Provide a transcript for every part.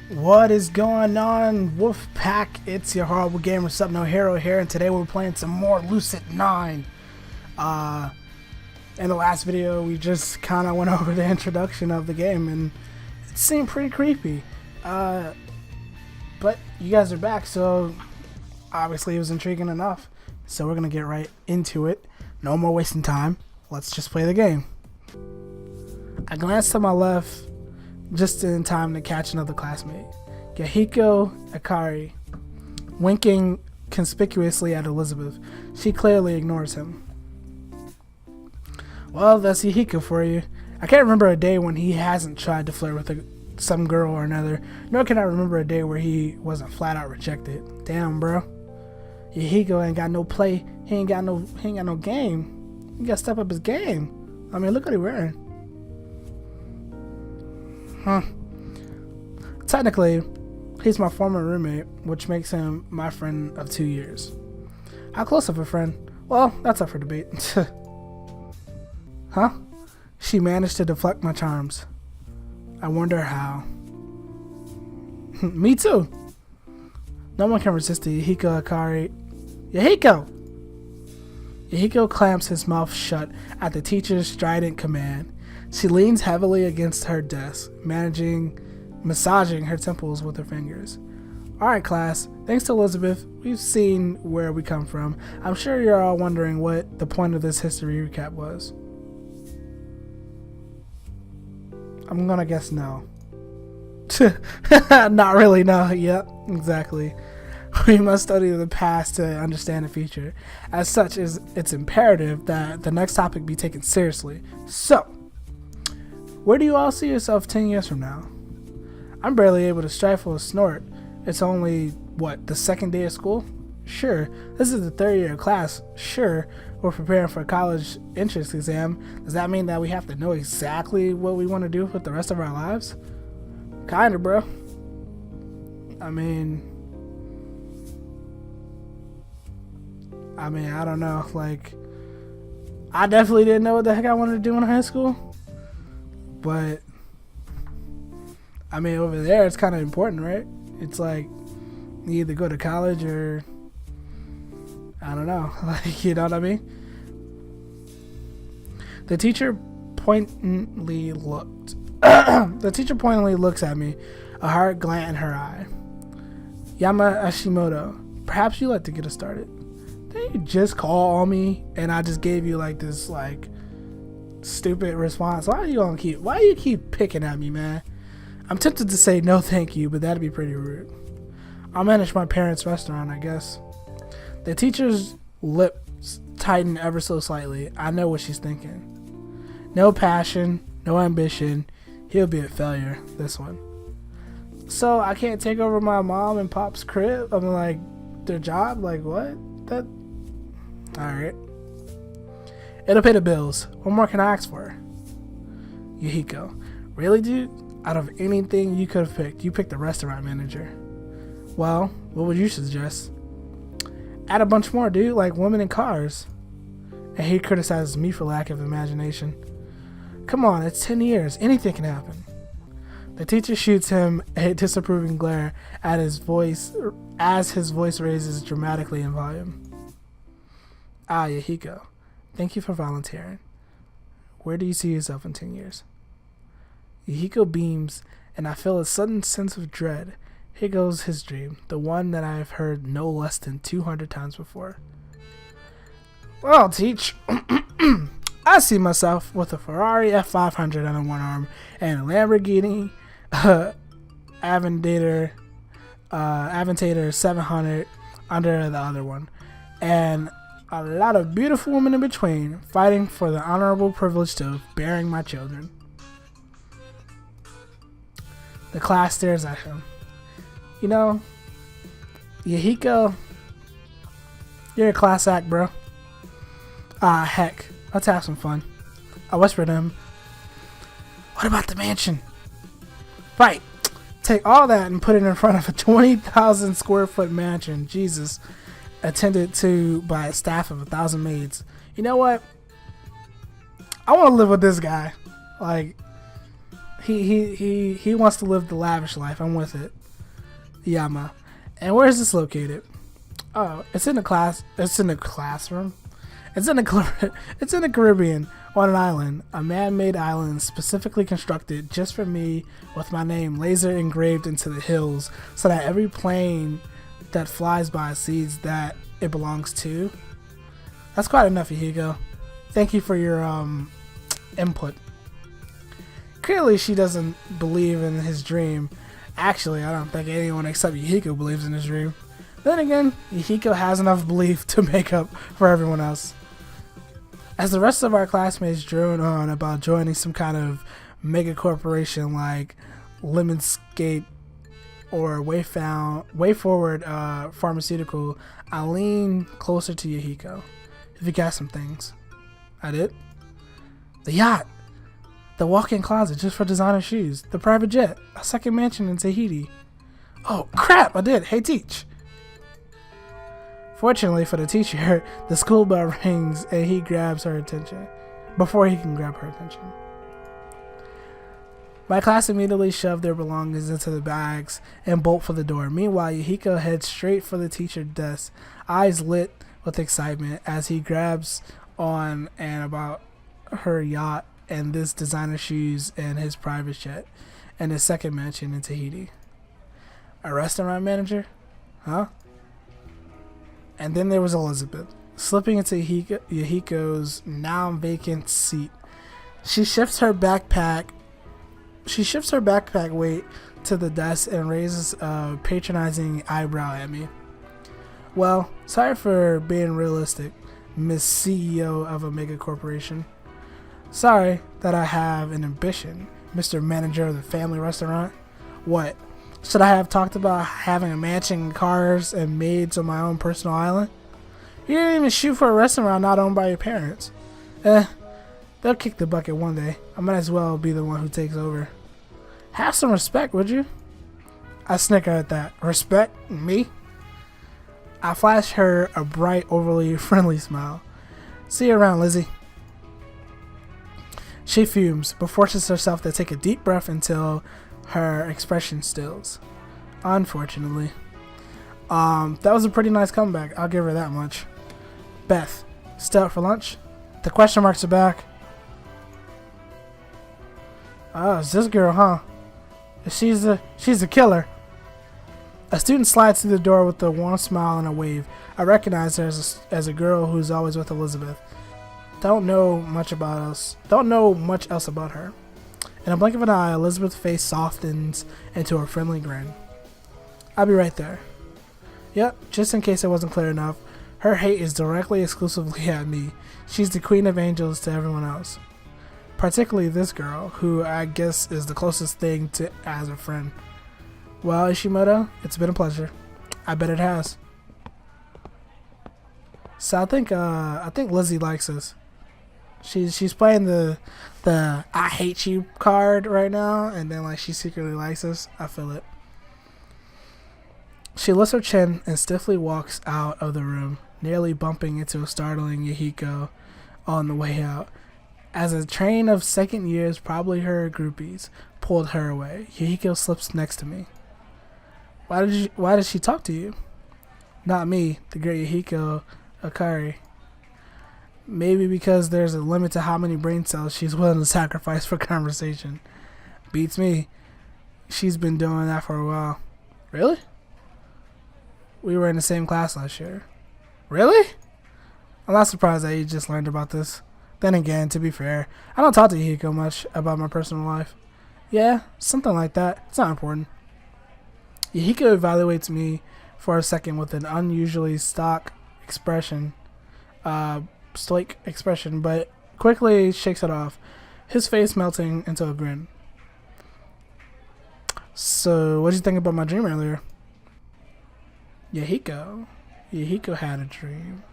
What is going on, Wolf Pack? It's your horrible gamer SubNoHero here, and today we're playing some more LUCID9. In the last video, we just kind of went over the introduction of the game, and it seemed pretty creepy. But you guys are back, so obviously it was intriguing enough. So we're gonna get right into it. No more wasting time. Let's just play the game. I glanced to my left just in time to catch another classmate, Yahiko Akari, winking conspicuously at Elizabeth. She clearly ignores him. Well, that's Yahiko for you. I can't remember a day when he hasn't tried to flirt with some girl or another, nor can I remember a day where he wasn't flat out rejected. Damn, bro. Yahiko ain't got no play. He ain't got no game. He gotta step up his game. I mean, look what he wearing. Technically, he's my former roommate, which makes him my friend of 2 years. How close of a friend? Well, that's up for debate. Huh? She managed to deflect my charms. I wonder how. Me too. No one can resist the Yahiko Akari. Yahiko! Yahiko clamps his mouth shut at the teacher's strident command. She leans heavily against her desk, massaging her temples with her fingers. Alright, class. Thanks to Elizabeth, we've seen where we come from. I'm sure you're all wondering what the point of this history recap was. I'm gonna guess no. Not really, no. Yep, exactly. We must study the past to understand the future. As such, it's imperative that the next topic be taken seriously. So, where do you all see yourself 10 years from now? I'm barely able to stifle a snort. It's only, what, the second day of school? Sure. This is the third year of class. Sure. We're preparing for a college entrance exam. Does that mean that we have to know exactly what we want to do with the rest of our lives? Kinda, bro. I mean, I don't know. Like, I definitely didn't know what the heck I wanted to do in high school. But, I mean, over there, it's kind of important, right? It's like, you either go to college or, I don't know, like, you know what I mean? The teacher pointedly looks at me, a hard glint in her eye. Yama Ashimoto, perhaps you'd like to get us started. Didn't you just call on me and I just gave you like this, like, stupid response? Why do you keep picking at me, man? I'm tempted to say no thank you, but that'd be pretty rude. I'll manage my parents' restaurant, I guess. The teacher's lips tighten ever so slightly. I know what she's thinking. No passion, no ambition. He'll be a failure, this one. So I can't take over my mom and pop's crib? I'm like, their job? Like, what? That... Alright. It'll pay the bills. What more can I ask for? Yahiko. Really, dude? Out of anything you could have picked, you picked the restaurant manager. Well, what would you suggest? Add a bunch more, dude, like women in cars. And he criticizes me for lack of imagination. Come on, it's 10 years. Anything can happen. The teacher shoots him a disapproving glare at his voice as his voice raises dramatically in volume. Ah, Yahiko. Thank you for volunteering. Where do you see yourself in 10 years? Yahiko beams, and I feel a sudden sense of dread. Here goes his dream, the one that I have heard no less than 200 times before. Well, teach, I see myself with a Ferrari F500 under one arm and a Lamborghini Aventador 700 under the other one, and a lot of beautiful women in between, fighting for the honorable privilege of bearing my children. The class stares at him. You know, Yahiko, you're a class act, bro. Ah, heck, let's have some fun. I whispered to him, what about the mansion? Right, take all that and put it in front of a 20,000 square foot mansion. Jesus. Attended to by a staff of 1,000 maids. You know what? I want to live with this guy. Like, He wants to live the lavish life. I'm with it. Yama. And where is this located? Oh, it's in the class. It's in the classroom. It's in the Caribbean, on an island, a man-made island specifically constructed just for me, with my name laser engraved into the hills, so that every plane that flies by sees that it belongs to. That's quite enough, Yahiko. Thank you for your input. Clearly, she doesn't believe in his dream. Actually, I don't think anyone except Yahiko believes in his dream. Then again, Yahiko has enough belief to make up for everyone else. As the rest of our classmates drone on about joining some kind of mega corporation like Lemonscape or Way Forward Pharmaceutical, I lean closer to Yahiko. If you got some things. I did. The yacht. The walk-in closet just for designer shoes. The private jet. A second mansion in Tahiti. Oh, crap, I did. Hey, teach. Fortunately for the teacher, the school bell rings and he grabs her attention before he can grab her attention. My class immediately shoved their belongings into the bags and bolt for the door. Meanwhile, Yahiko heads straight for the teacher's desk, eyes lit with excitement as he grabs on and about her yacht and this designer shoes and his private jet and his second mansion in Tahiti. A restaurant manager? Huh? And then there was Elizabeth, slipping into Yahiko's now vacant seat. She shifts her backpack weight to the desk and raises a patronizing eyebrow at me. Well, sorry for being realistic, Miss CEO of a mega corporation. Sorry that I have an ambition, Mr. Manager of the family restaurant. What? Should I have talked about having a mansion, cars, and maids on my own personal island? You didn't even shoot for a restaurant not owned by your parents. They'll kick the bucket one day. I might as well be the one who takes over. Have some respect, would you? I snicker at that. Respect? Me? I flash her a bright, overly friendly smile. See you around, Lizzie. She fumes, but forces herself to take a deep breath until her expression stills. Unfortunately. That was a pretty nice comeback. I'll give her that much. Beth, still up for lunch? The question marks are back. Oh, it's this girl, huh? She's a killer. A student slides through the door with a warm smile and a wave. I recognize her as a girl who's always with Elizabeth. Don't know much else about her. In a blink of an eye, Elizabeth's face softens into a friendly grin. I'll be right there. Yep, just in case it wasn't clear enough, her hate is directly exclusively at me. She's the queen of angels to everyone else. Particularly this girl, who I guess is the closest thing to as a friend. Well, Ishimoto, it's been a pleasure. I bet it has. So I think Lizzie likes us. She's playing the I hate you card right now, and then like she secretly likes us. I feel it. She lifts her chin and stiffly walks out of the room, nearly bumping into a startling Yahiko on the way out. As a train of second years, probably her groupies, pulled her away, Yahiko slips next to me. Why did she talk to you? Not me, the great Yahiko Akari. Maybe because there's a limit to how many brain cells she's willing to sacrifice for conversation. Beats me. She's been doing that for a while. Really? We were in the same class last year. Really? I'm not surprised that you just learned about this. Then again, to be fair, I don't talk to Yahiko much about my personal life. Yeah, something like that. It's not important. Yahiko evaluates me for a second with an unusually stoic expression, but quickly shakes it off, his face melting into a grin. So, what did you think about my dream earlier? Yahiko had a dream.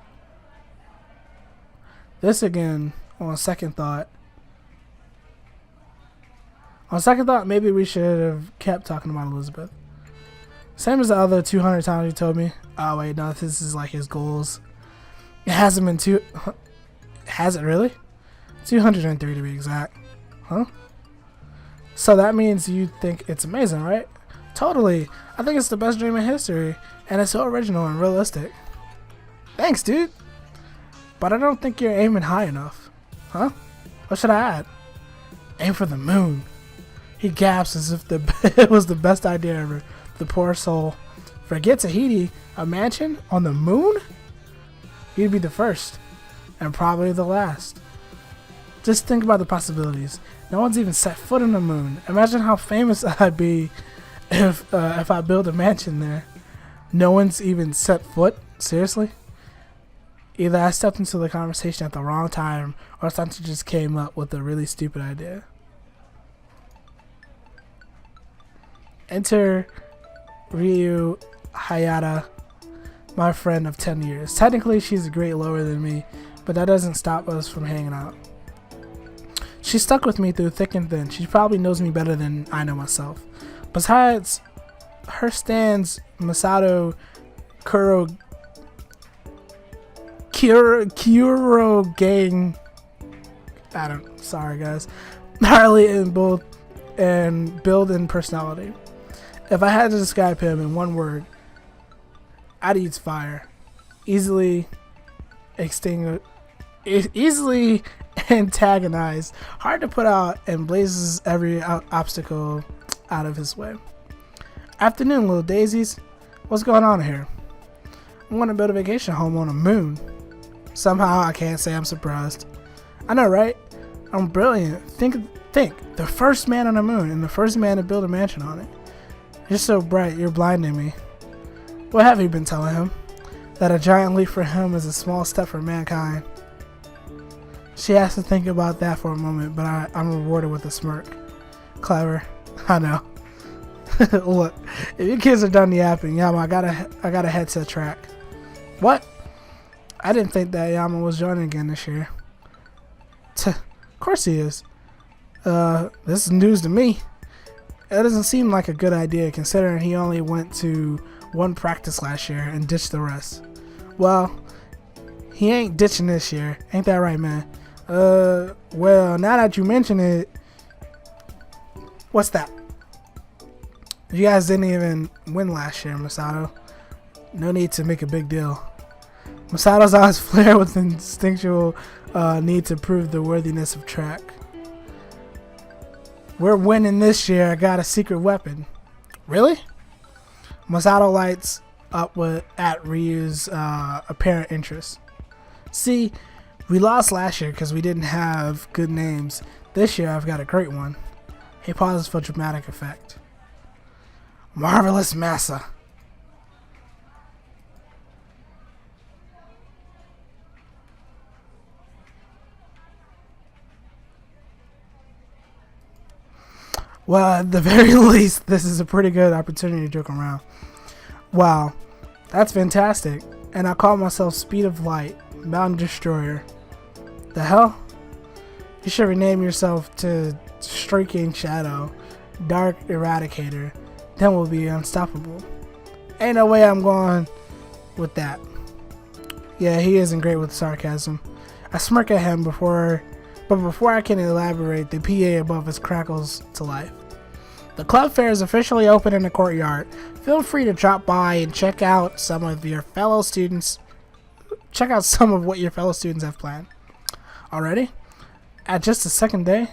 This again, on second thought, maybe we should have kept talking about Elizabeth. Same as the other 200 times you told me. Oh wait, no, this is like his goals. It hasn't been has it really? 203 to be exact. Huh? So that means you think it's amazing, right? Totally. I think it's the best dream in history, and it's so original and realistic. Thanks, dude. But I don't think you're aiming high enough. Huh? What should I add? Aim for the moon. He gasps as if it was the best idea ever. The poor soul. Forget Tahiti, a mansion on the moon? You'd be the first, and probably the last. Just think about the possibilities. No one's even set foot on the moon. Imagine how famous I'd be if I build a mansion there. No one's even set foot? Seriously? Either I stepped into the conversation at the wrong time, or something just came up with a really stupid idea. Enter Ryu Hayata, my friend of 10 years. Technically, she's a grade lower than me, but that doesn't stop us from hanging out. She stuck with me through thick and thin. She probably knows me better than I know myself. Besides, her stands Masato Kuro gang. Sorry guys. Harley in both and build and personality. If I had to describe him in one word, I'd use fire. Easily antagonized, hard to put out, and blazes every obstacle out of his way. Afternoon, little daisies. What's going on here? I want to build a vacation home on a moon. Somehow I can't say I'm surprised. I know, right? I'm brilliant. Think. The first man on the moon and the first man to build a mansion on it. You're so bright, you're blinding me. What have you been telling him? That a giant leap for him is a small step for mankind. She has to think about that for a moment, but I'm rewarded with a smirk. Clever. I know. Look, if you kids are done yapping, Yama, I got a headset track. What? I didn't think that Yama was joining again this year. Of course he is. This is news to me. It doesn't seem like a good idea considering he only went to one practice last year and ditched the rest. Well, he ain't ditching this year. Ain't that right, man? Well, now that you mention it, what's that? You guys didn't even win last year, Masato. No need to make a big deal. Masato's eyes flare with instinctual need to prove the worthiness of track. We're winning this year. I got a secret weapon. Really? Masato lights up at Ryu's apparent interest. See, we lost last year because we didn't have good names. This year I've got a great one. He pauses for dramatic effect. Marvelous Massa. Well, at the very least, this is a pretty good opportunity to joke around. Wow, that's fantastic. And I call myself Speed of Light, Mountain Destroyer. The hell? You should rename yourself to Streaking Shadow, Dark Eradicator. Then we'll be unstoppable. Ain't no way I'm going with that. Yeah, he isn't great with sarcasm. I smirk at him before I can elaborate, the PA above us crackles to life. The club fair is officially open in the courtyard. Feel free to drop by and check out some of what your fellow students have planned. Already? At just the second day?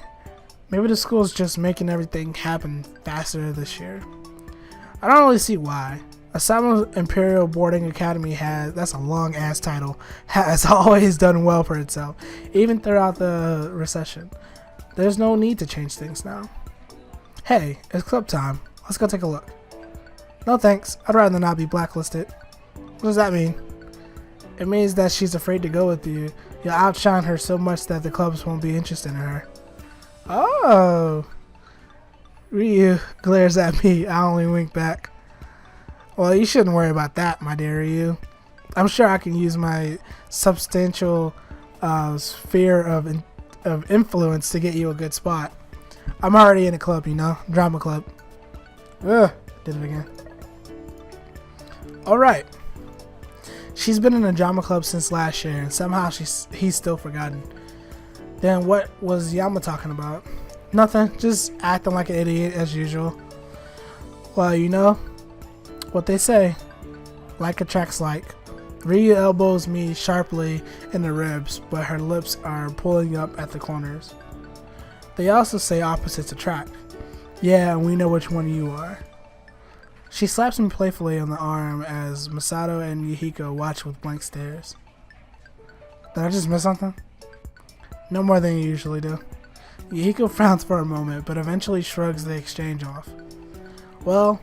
Maybe the school's just making everything happen faster this year. I don't really see why. Asama Imperial Boarding Academy that's a long ass title, has always done well for itself, even throughout the recession. There's no need to change things now. Hey, it's club time. Let's go take a look. No thanks, I'd rather not be blacklisted. What does that mean? It means that she's afraid to go with you. You'll outshine her so much that the clubs won't be interested in her. Oh! Ryu glares at me. I only wink back. Well, you shouldn't worry about that, my dear Ryu. I'm sure I can use my substantial sphere of influence to get you a good spot. I'm already in a club, you know, drama club. Ugh, did it again. Alright. She's been in a drama club since last year, and somehow he's still forgotten. Then what was Yama talking about? Nothing, just acting like an idiot as usual. Well, you know what they say, like attracts like. Ryu elbows me sharply in the ribs, but her lips are pulling up at the corners. They also say opposites attract. Yeah, we know which one you are. She slaps me playfully on the arm as Masato and Yahiko watch with blank stares. Did I just miss something? No more than you usually do. Yahiko frowns for a moment, but eventually shrugs the exchange off. Well,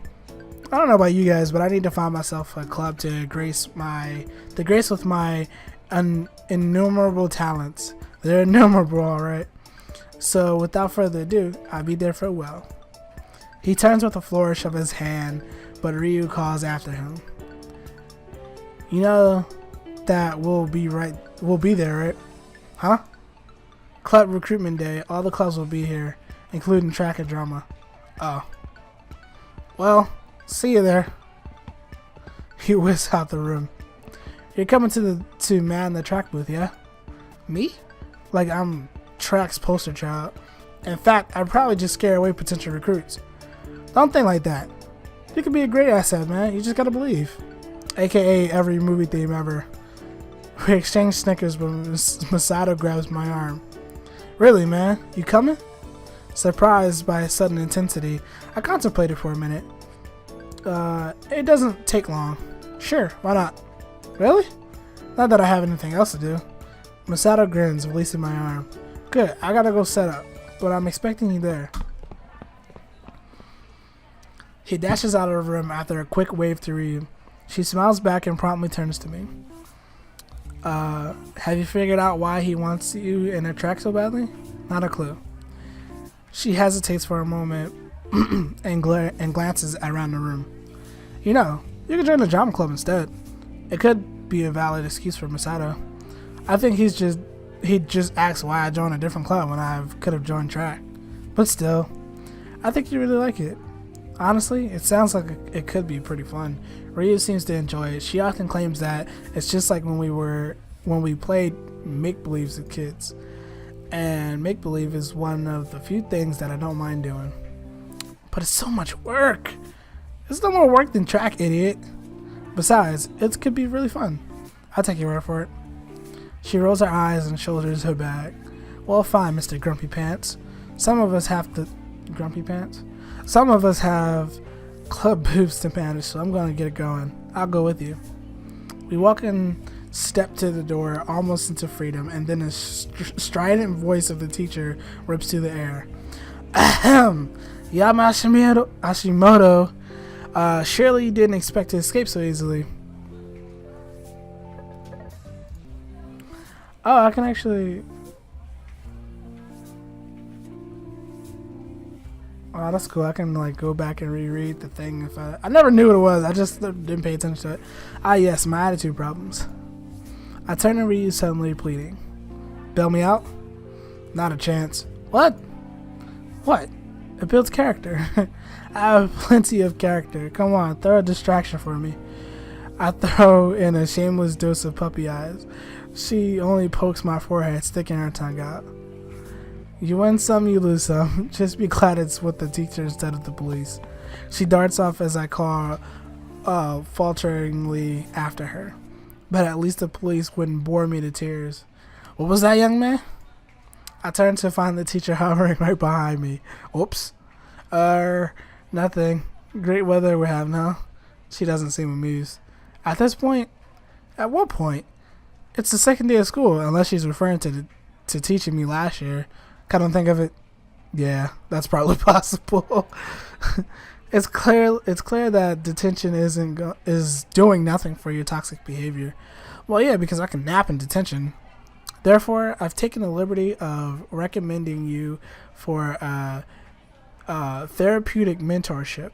I don't know about you guys, but I need to find myself a club to grace with my innumerable talents. They're innumerable, alright. So without further ado, I'll be there for a while. He turns with a flourish of his hand, but Ryu calls after him. You know that we'll be there, right? Huh? Club recruitment day. All the clubs will be here, including track and drama. Oh. Well, see you there. He whisks out the room. You're coming to man the track booth, yeah? Me? Like I'm track's poster child. In fact, I'd probably just scare away potential recruits. Don't think like that. You could be a great asset, man. You just gotta believe. AKA every movie theme ever. We exchange snickers, but Masato grabs my arm. Really, man? You coming? Surprised by his sudden intensity, I contemplated for a minute. It doesn't take long. Sure, why not? Really? Not that I have anything else to do. Masato grins, releasing my arm. Good, I gotta go set up, but I'm expecting you there. He dashes out of the room after a quick wave to Ryu. She smiles back and promptly turns to me. Have you figured out why he wants you in a track so badly? Not a clue. She hesitates for a moment and glances around the room. You know, you could join the drama club instead. It could be a valid excuse for Masato. I think he just asked why I joined a different club when I could have joined track. But still, I think you really like it. Honestly, it sounds like it could be pretty fun. Ryu seems to enjoy it. She often claims that it's just like when we played make-believe as kids. And make-believe is one of the few things that I don't mind doing. But it's so much work. It's no more work than track, idiot. Besides, it could be really fun. I'll take your word for it. She rolls her eyes and shoulders her bag. Well, fine, Mr. Grumpy Pants. Some of us have Grumpy Pants? Some of us have club boobs to manage, so I'm going to get it going. I'll go with you. We walk and step to the door, almost into freedom, and then a strident voice of the teacher rips through the air. Ahem! Yama Hashimoto. Surely you didn't expect to escape so easily. Oh, I can actually... Oh, that's cool. I can like go back and reread the thing if I never knew what it was. I just didn't pay attention to it. Ah, yes, my attitude problems. I turn to Ryu, suddenly pleading. Bail me out? Not a chance. What? What? It builds character. I have plenty of character. Come on, throw a distraction for me. I throw in a shameless dose of puppy eyes. She only pokes my forehead, sticking her tongue out. You win some, you lose some. Just be glad it's with the teacher instead of the police. She darts off as I call falteringly after her. But at least the police wouldn't bore me to tears. What was that, young man? I turn to find the teacher hovering right behind me. Oops. Nothing. Great weather we're having, huh? She doesn't seem amused. At what point? It's the second day of school, unless she's referring to teaching me last year. Kind of think of it. Yeah, that's probably possible. It's clear that detention is doing nothing for your toxic behavior. Well, yeah, because I can nap in detention. Therefore, I've taken the liberty of recommending you for therapeutic mentorship,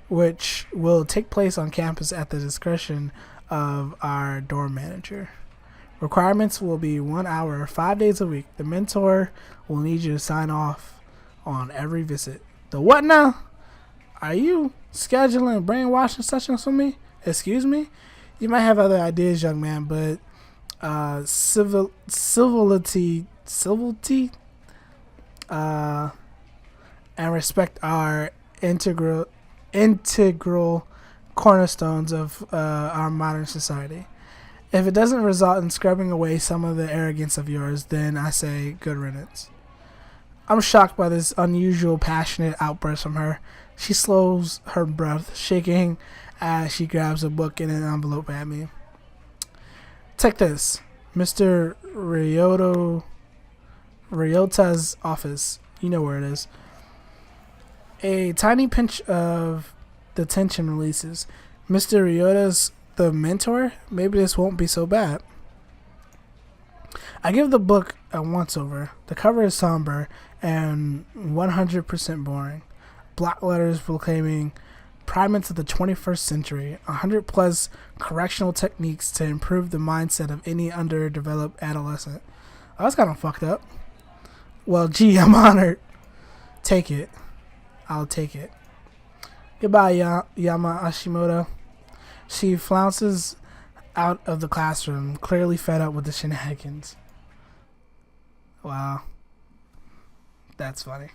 which will take place on campus at the discretion of our dorm manager. Requirements will be 1 hour, 5 days a week. The mentor will need you to sign off on every visit. The what now? Are you scheduling brainwashing sessions for me? Excuse me? You might have other ideas, young man, but civility, and respect are integral cornerstones of our modern society. If it doesn't result in scrubbing away some of the arrogance of yours, then I say good riddance. I'm shocked by this unusual passionate outburst from her. She slows her breath, shaking as she grabs a book and an envelope at me. Take this, Mr. Ryota's office. You know where it is. A tiny pinch of the tension releases. Mr. Ryota's the mentor? Maybe this won't be so bad. I give the book a once-over. The cover is somber and 100% boring. Block letters proclaiming primates of the 21st century, 100 plus correctional techniques to improve the mindset of any underdeveloped adolescent. Oh, that's kind of fucked up. Well, gee, I'm honored. Take it. I'll take it. Goodbye, Yama Hashimoto. She flounces out of the classroom, clearly fed up with the shenanigans. Wow. That's funny.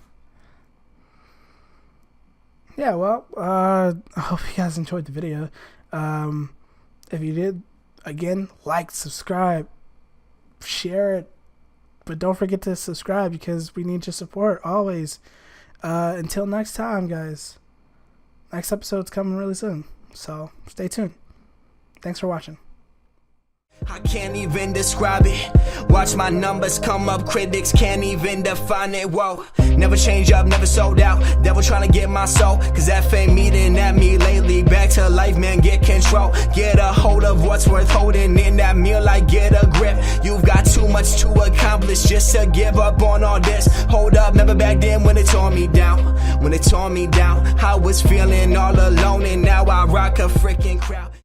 Yeah, well, I hope you guys enjoyed the video. If you did, again, like, subscribe, share it, but don't forget to subscribe because we need your support always. Until next time, guys. Next episode's coming really soon, so stay tuned. Thanks for watching. I can't even describe it. Watch my numbers come up, critics can't even define it. Whoa, never change up, never sold out. Devil trying to get my soul, cause that fame eating at me lately. Back to life, man, get control. Get a hold of what's worth holding in that meal, like get a grip. You've got too much to accomplish just to give up on all this. Hold up, never back then when it tore me down. When it tore me down, I was feeling all alone, and now I rock a freaking crowd.